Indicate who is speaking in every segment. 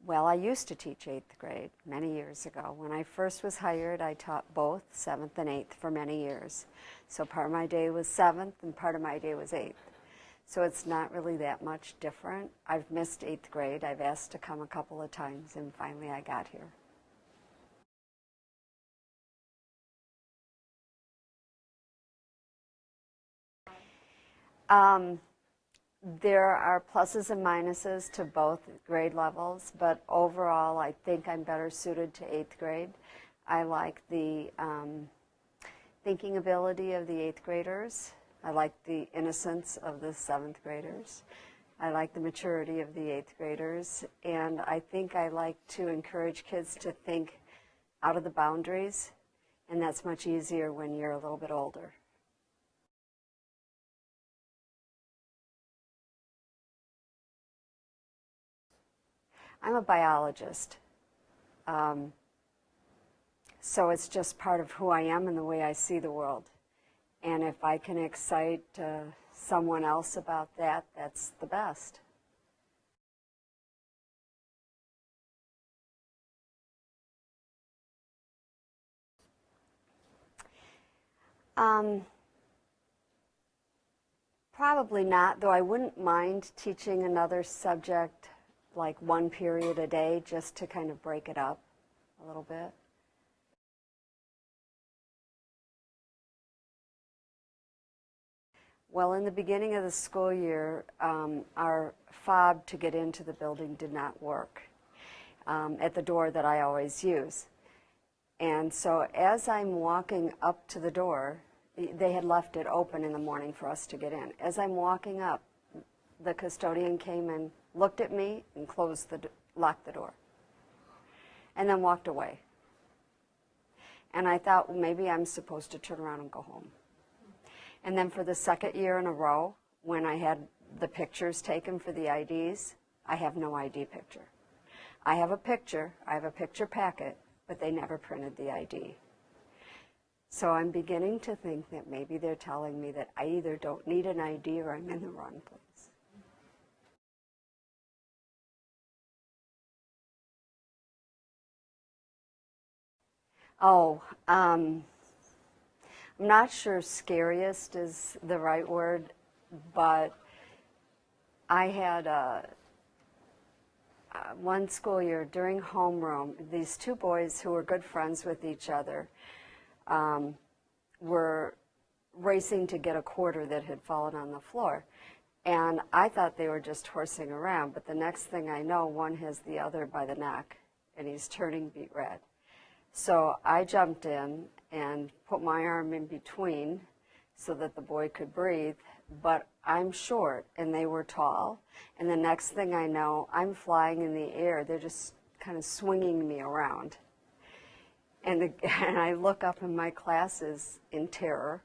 Speaker 1: Well, I used to teach 8th grade many years ago. When I first was hired, I taught both 7th and 8th for many years. So part of my day was 7th and part of my day was 8th. So it's not really that much different. I've missed 8th grade. I've asked to come a couple of times, and finally I got here. There are pluses and minuses to both grade levels, but overall I think I'm better suited to 8th grade. I like the thinking ability of the 8th graders. I like the innocence of the 7th graders. I like the maturity of the 8th graders. And I think I like to encourage kids to think out of the boundaries, and that's much easier when you're a little bit older. I'm a biologist. So it's just part of who I am and the way I see the world. And if I can excite someone else about that, that's the best. Probably not, though I wouldn't mind teaching another subject, like one period a day, just to kind of break it up a little bit. Well, in the beginning of the school year, our fob to get into the building did not work at the door that I always use. And so as I'm walking up to the door, they had left it open in the morning for us to get in. As I'm walking up, the custodian came and looked at me and locked the door, and then walked away. And I thought, well, maybe I'm supposed to turn around and go home. And then for the second year in a row, when I had the pictures taken for the IDs, I have no ID picture. I have a picture packet, but they never printed the ID. So I'm beginning to think that maybe they're telling me that I either don't need an ID or I'm in the wrong place. Oh, I'm not sure scariest is the right word, but I had one school year during homeroom, these two boys who were good friends with each other were racing to get a quarter that had fallen on the floor. And I thought they were just horsing around, but the next thing I know, one has the other by the neck, and he's turning beet red. So I jumped in and put my arm in between so that the boy could breathe, but I'm short and they were tall, and the next thing I know, I'm flying in the air. They're just kind of swinging me around. And I look up and my class is in terror,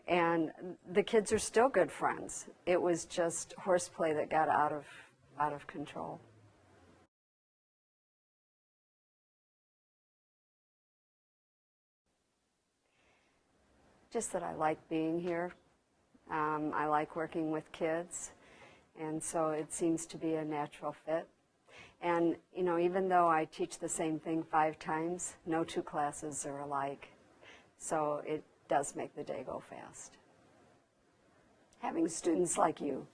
Speaker 1: and the kids are still good friends. It was just horseplay that got out of control. Just that I like being here. I like working with kids, and so it seems to be a natural fit. And, you know, even though I teach the same thing 5 times, no 2 classes are alike. So it does make the day go fast. Having students like you.